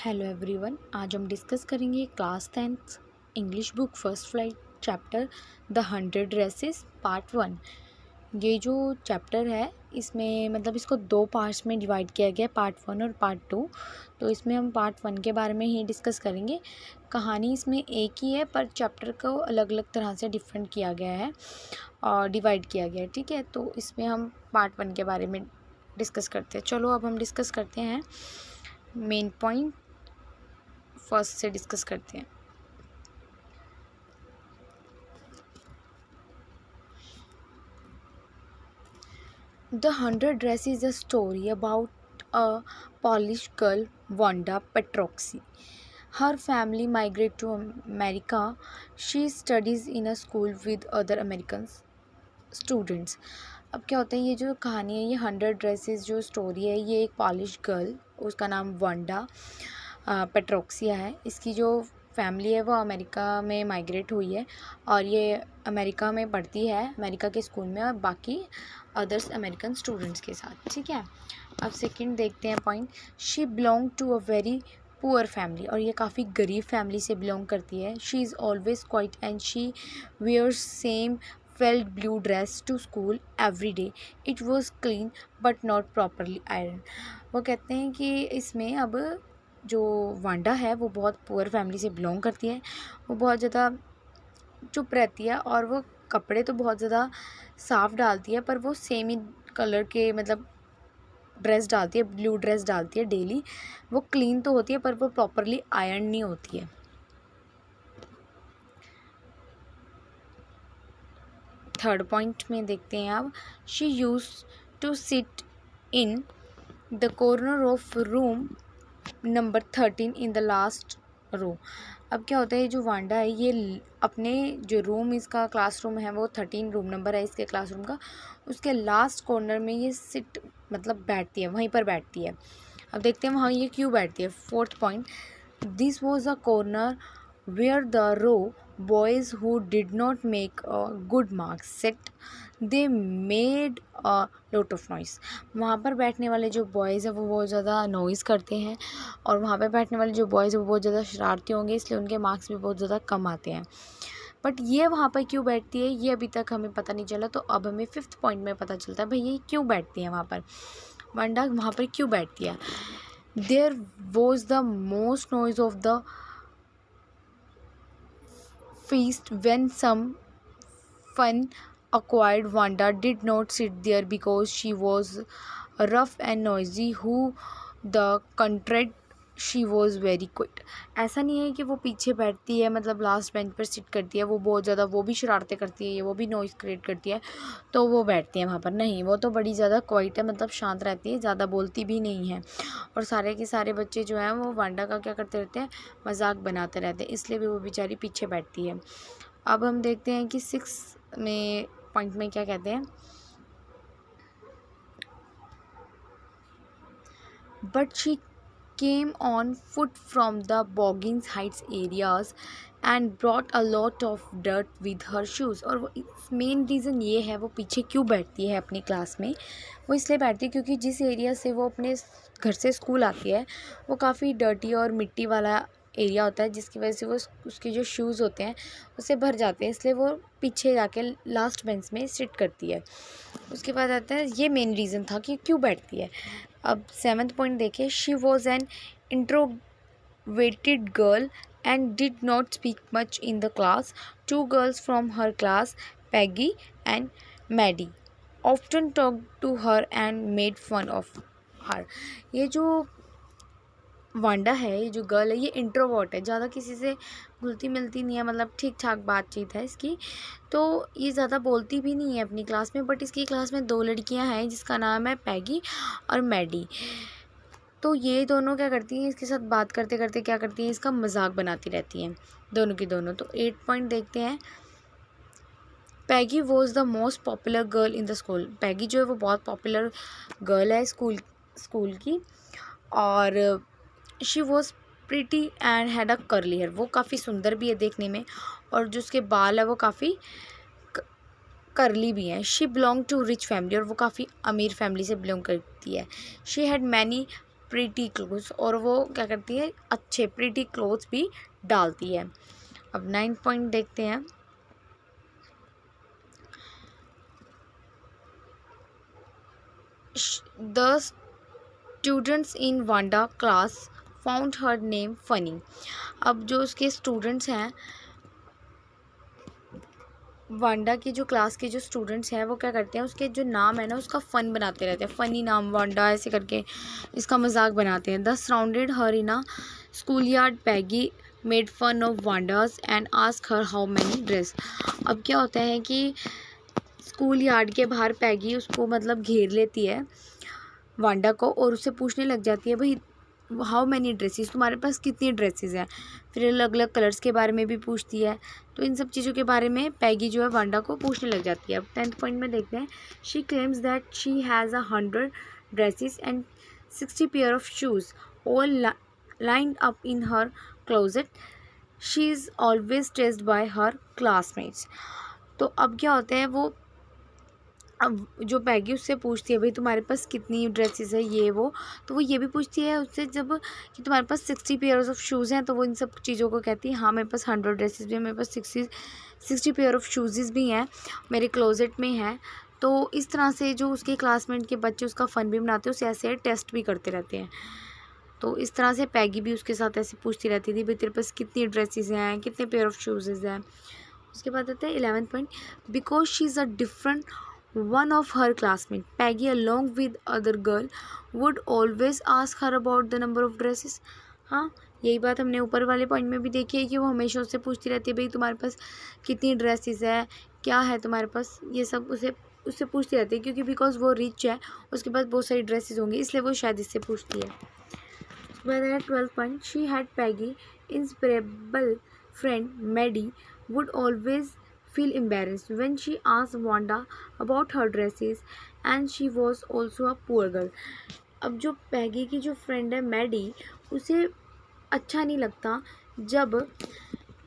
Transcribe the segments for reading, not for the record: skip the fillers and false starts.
Hello everyone, आज हम discuss करेंगे class 10th English book first flight chapter the 100 dresses part 1। ये जो चैप्टर है इसमें मतलब इसको दो पार्ट्स में डिवाइड किया गया है, पार्ट 1 और पार्ट 2। तो इसमें हम पार्ट 1 के बारे में ही डिस्कस करेंगे। कहानी इसमें एक ही है पर चैप्टर को अलग अलग तरह से डिफरेंट किया गया है और डिवाइड किया गया है। ठीक है, तो इसमें हम पार्ट 1 के बारे में डिस्कस करते हैं। चलो अब हम डिस्कस करते हैं मेन पॉइंट। फर्स्ट से डिस्कस करते हैं। The 100 dress is a story about a Polish girl, Wanda Petroxi. Her family migrated to America. She studies in a school with other American students. अब क्या होता है, ये जो कहानी है, ये 100 ड्रेसेस जो स्टोरी है, ये एक पॉलिश गर्ल, उसका नाम वांडा पेट्रोक्सिया है। इसकी जो फैमिली है वो अमेरिका में माइग्रेट हुई है और ये अमेरिका में पढ़ती है, अमेरिका के स्कूल में, और बाकी अदर्स अमेरिकन स्टूडेंट्स के साथ। ठीक है, अब सेकंड देखते हैं point. She belong to a very poor family, और ये काफ़ी गरीब फैमिली से बिलोंग करती है। She is always quite and she wears same felt blue dress to school every day. It was clean but not properly iron. वो कहते हैं कि इसमें अब जो वांडा है वो बहुत पुअर फैमिली से बिलोंग करती है। वो बहुत ज़्यादा चुप रहती है और वो कपड़े तो बहुत ज़्यादा साफ़ डालती है, पर वो सेम ही कलर के मतलब ड्रेस डालती है, ब्लू ड्रेस डालती है डेली। वो क्लीन तो होती है पर वो प्रॉपरली आयरन नहीं होती है। थर्ड पॉइंट में देखते हैं अब। She use to sit in the corner of room number 13 in the last row. अब क्या होता है, ये जो वांडा है ये अपने जो रूम, इसका क्लासरूम है वो 13 रूम नंबर है इसके क्लासरूम का, उसके लास्ट कॉर्नर में ये सिट मतलब बैठती है, वहीं पर बैठती है। अब देखते हैं वहाँ ये क्यों बैठती है। Fourth point, this was a corner where the row boys who did not make a good marks set, they made a lot of noise. वहाँ पर बैठने वाले जो बॉयज़ हैं वो बहुत ज़्यादा नॉइज़ करते हैं, और वहाँ पर बैठने वाले जो बॉयज़ हैं वो बहुत ज़्यादा शरारती होंगे, इसलिए उनके मार्क्स भी बहुत ज़्यादा कम आते हैं। बट ये वहाँ पर क्यों बैठती है ये अभी तक हमें पता नहीं चला, तो अब हमें फिफ्थ पॉइंट में पता चलता है भाई ये क्यों बैठती है वहाँ पर, वांडा वहाँ पर क्यों बैठती है। There was the most noise of the feast when some fun acquired. Wanda did not sit there because she was rough and noisy. Who the contract, she was very quiet. ऐसा नहीं है कि वो पीछे बैठती है मतलब लास्ट बेंच पर सिट करती है, वो बहुत ज़्यादा वो भी शरारतें करती है, वो भी नॉइज़ क्रिएट करती है तो वो बैठती है वहाँ पर। नहीं, वो तो बड़ी ज़्यादा क्वाइट है, मतलब शांत रहती है, ज़्यादा बोलती भी नहीं है। और सारे के सारे बच्चे जो हैं वो वांडा का क्या करते रहते हैं, मजाक बनाते रहते हैं, इसलिए भी वो बेचारी पीछे बैठती है। अब हम देखते हैं कि 6 में पॉइंट में क्या कहते हैं। But she came on foot from the Boggins Heights areas and brought a lot of dirt with her shoes. और वो मेन रीज़न ये है वो पीछे क्यों बैठती है अपनी क्लास में। वो इसलिए बैठती है क्योंकि जिस एरिया से वो अपने घर से स्कूल आती है वो काफ़ी डर्टी और मिट्टी वाला एरिया होता है, जिसकी वजह से वो उसके जो शूज़ होते हैं उससे भर जाते हैं, इसलिए वो पीछे जाके लास्ट बेंच में सिट करती है। उसके बाद आता है, ये मेन रीज़न था कि क्यों बैठती है। अब 7th पॉइंट देखिए। She was an introverted girl and did not speak much in the class. 2 girls from her class, Peggy and Maddy, often talk to her and made fun of her. ये जो Wanda है, ये जो girl है, ये introvert है, ज़्यादा किसी से घुलती मिलती नहीं है, मतलब ठीक ठाक बातचीत है इसकी, तो ये ज़्यादा बोलती भी नहीं है अपनी क्लास में। बट इसकी क्लास में 2 लड़कियां हैं जिसका नाम है पैगी और मैडी। तो ये दोनों क्या करती हैं, इसके साथ बात करते करते क्या करती हैं, इसका मजाक बनाती रहती हैं दोनों की दोनों। तो 8 पॉइंट देखते हैं। Peggy was the most popular girl in the school. Peggy जो है वो बहुत पॉपुलर गर्ल है स्कूल की, और she was pretty and had a curly hair. वो काफ़ी सुंदर भी है देखने में, और जो उसके बाल है वो काफ़ी करली भी हैं। She belong to rich family, और वो काफ़ी अमीर फैमिली से बिलोंग करती है। She had many pretty clothes, और वो क्या करती है, अच्छे प्रीटी क्लोथ्स भी डालती है। अब 9 पॉइंट देखते हैं। The students in Wanda class found her name funny. अब जो उसके स्टूडेंट्स हैं, वांडा की जो क्लास के जो स्टूडेंट्स हैं, वो क्या करते हैं, उसके जो नाम है ना उसका फ़न बनाते रहते हैं, फ़नी नाम वांडा ऐसे करके इसका मजाक बनाते हैं। The surrounded her in a school yard, Peggy made fun of Wanda's and ask her how many dress. अब क्या होता है कि स्कूल यार्ड के बाहर पैगी उसको मतलब घेर लेती है वांडा को, और उससे पूछने लग जाती है, भाई हाउ मैनी ड्रेसेस, तुम्हारे पास कितनी ड्रेसेस हैं। फिर अलग अलग कलर्स के बारे में भी पूछती है। तो इन सब चीज़ों के बारे में पैगी जो है वांडा को पूछने लग जाती है। अब 10th पॉइंट में देखते हैं। She claims that she has 100 dresses and 60 pair of shoes all lined up in her closet. She is always teased by her classmates. तो अब क्या होता है, वो अब जो पैगी उससे पूछती है, भाई तुम्हारे पास कितनी ड्रेसेस है ये वो, तो वो ये भी पूछती है उससे जब कि तुम्हारे पास 60 पेयर्स ऑफ शूज़ हैं, तो वो इन सब चीज़ों को कहती है, हाँ मेरे पास 100 ड्रेसेस भी हैं, मेरे पास 60 पेयर ऑफ शूज़ भी हैं, मेरे क्लोजेट में हैं। तो इस तरह से जो उसके क्लासमेट के बच्चे उसका फ़न भी बनाते हैं, उसे ऐसे टेस्ट भी करते रहते हैं। तो इस तरह से पैगी भी उसके साथ ऐसे पूछती रहती थी, भाई तेरे पास कितनी ड्रेसेस हैं, कितने पेयर ऑफ शूज़ हैं। उसके बाद आता है 11th point. Because she is a different one of her classmates, Peggy along with other girl would always ask her about the number of dresses। हाँ, यही बात हमने ऊपर वाले पॉइंट में भी देखी है कि वो हमेशा उससे पूछती रहती है, भाई तुम्हारे पास कितनी ड्रेसेस है, क्या है तुम्हारे पास, ये सब उससे पूछती रहती है, क्योंकि बिकॉज वो रिच है, उसके पास बहुत सारी ड्रेसेस होंगी, इसलिए वो शायद इससे पूछती है। उसके बाद है 12th point. She had Peggy inseparable friend Maddy would always feel embarrassed when she asked Wanda about her dresses, and she was also a poor girl। अब जो पैगी की जो फ्रेंड है मैडी, उसे अच्छा नहीं लगता जब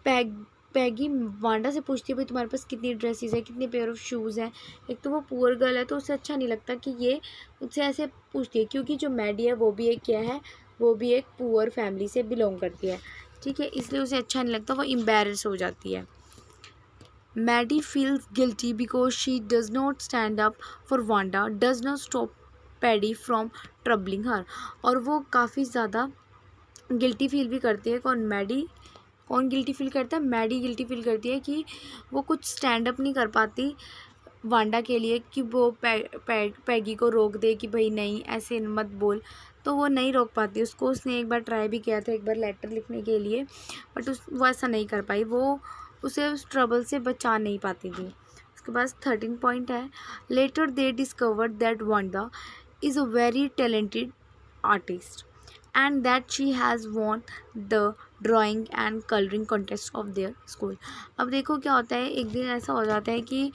पैगी वांडा से पूछती है, भाई तुम्हारे पास कितनी ड्रेसेस है, कितने पेयर ऑफ शूज़ हैं। एक तो वो पुअर गर्ल है, तो उसे अच्छा नहीं लगता कि ये उससे ऐसे पूछती है, क्योंकि जो मैडी है वो भी एक क्या है, वो भी एक पुअर फैमिली से बिलोंग करती है, ठीक है, इसलिए उसे अच्छा नहीं लगता, वो एम्बैरेस हो जाती है। Maddie feels guilty because she does not stand up for Wanda, does not stop Paddy from troubling her। और वो काफ़ी ज़्यादा गिल्टी फील भी करती है। कौन गिल्टी फील करता है, मैडी गिल्टी फील करती है कि वो कुछ स्टैंड अप नहीं कर पाती वांडा के लिए, कि वो पैगी को रोक दे कि भाई नहीं ऐसे मत बोल, तो वो नहीं रोक पाती उसको। उसने एक बार ट्राई भी किया था, एक बार लेटर लिखने के लिए, बट वो ऐसा नहीं कर पाई, वो उसे उस ट्रबल से बचा नहीं पाती थी। उसके बाद 13 पॉइंट है। Later they discovered that Wanda is a very talented artist and that she has won the drawing and colouring contest of their school. अब देखो क्या होता है, एक दिन ऐसा हो जाता है कि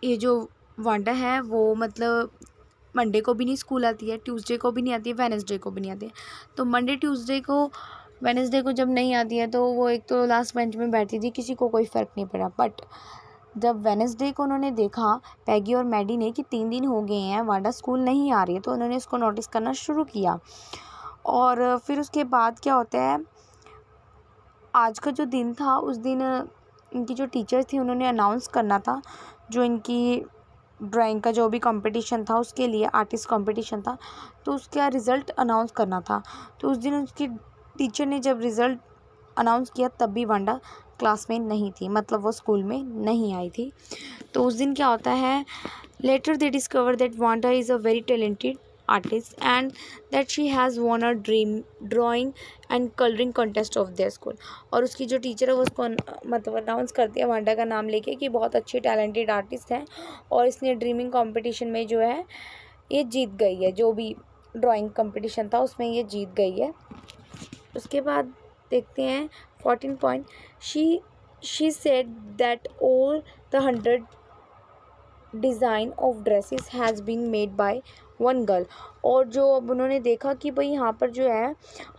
ये जो वांडा है वो मतलब मंडे को भी नहीं स्कूल आती है, ट्यूसडे को भी नहीं आती है, वेडनेसडे को भी नहीं आती है। तो मंडे ट्यूसडे को वेडनेसडे को जब नहीं आती है, तो वो एक तो लास्ट बेंच में बैठती थी, किसी को कोई फ़र्क नहीं पड़ा। बट जब वेडनेसडे को उन्होंने देखा पैगी और मैडी ने कि 3 दिन हो गए हैं वांडा स्कूल नहीं आ रही है, तो उन्होंने इसको नोटिस करना शुरू किया। और फिर उसके बाद क्या होता है, आज का जो दिन था उस दिन इनकी जो टीचर थी उन्होंने अनाउंस करना था जो इनकी ड्राइंग का जो भी कंपटीशन था उसके लिए, आर्टिस्ट कंपटीशन था, तो उसका रिज़ल्ट अनाउंस करना था। तो उस दिन उसकी टीचर ने जब रिज़ल्ट अनाउंस किया तब भी वांडा क्लास में नहीं थी, मतलब वो स्कूल में नहीं आई थी। तो उस दिन क्या होता है, later they discover that Wanda is a very talented artist and that she has won a drawing and coloring contest of their school। और उसकी जो टीचर है वो उसको मतलब अनाउंस करती है वांडा का नाम लेके कि बहुत अच्छी टैलेंटेड आर्टिस्ट है और इसने ड्रीमिंग कंपटीशन में जो है ये जीत गई है, जो भी ड्राइंग कंपटीशन था उसमें ये जीत गई है। उसके बाद देखते हैं 14 point. She said that all the 100 design of dresses has been made by one girl. और जो अब उन्होंने देखा कि भाई यहाँ पर जो है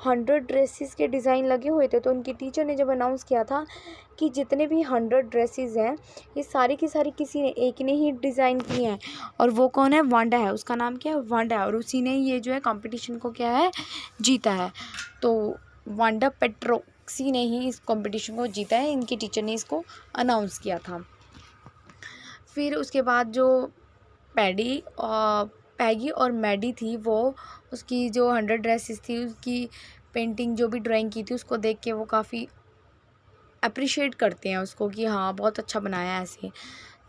100 ड्रेसेस के डिज़ाइन लगे हुए थे, तो उनकी टीचर ने जब अनाउंस किया था कि जितने भी 100 ड्रेसेस हैं ये सारी की सारी किसी ने एक ने ही डिज़ाइन की हैं। और वो कौन है? वांडा है, उसका नाम क्या है? वांडा है। और उसी ने ये जो है कंपटीशन को क्या है, जीता है। तो वांडा पेट्रोक्सी ने ही इस कंपटीशन को जीता है, इनकी टीचर ने इसको अनाउंस किया था। फिर उसके बाद जो पैगी और मैडी थी, वो उसकी जो 100 ड्रेसेस थी उसकी पेंटिंग जो भी ड्राइंग की थी उसको देख के वो काफ़ी अप्रिशिएट करते हैं उसको कि हाँ बहुत अच्छा बनाया है ऐसे।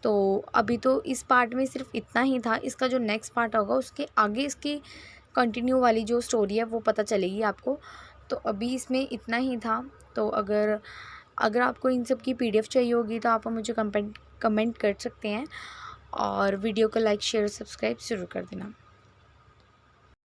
तो अभी तो इस पार्ट में सिर्फ इतना ही था, इसका जो नेक्स्ट पार्ट होगा उसके आगे इसकी कंटिन्यू वाली जो स्टोरी है वो पता चलेगी आपको। तो अभी इसमें इतना ही था। तो अगर आपको इन सब की PDF चाहिए होगी तो आप मुझे कमेंट कर सकते हैं, और वीडियो को लाइक शेयर सब्सक्राइब ज़रूर कर देना।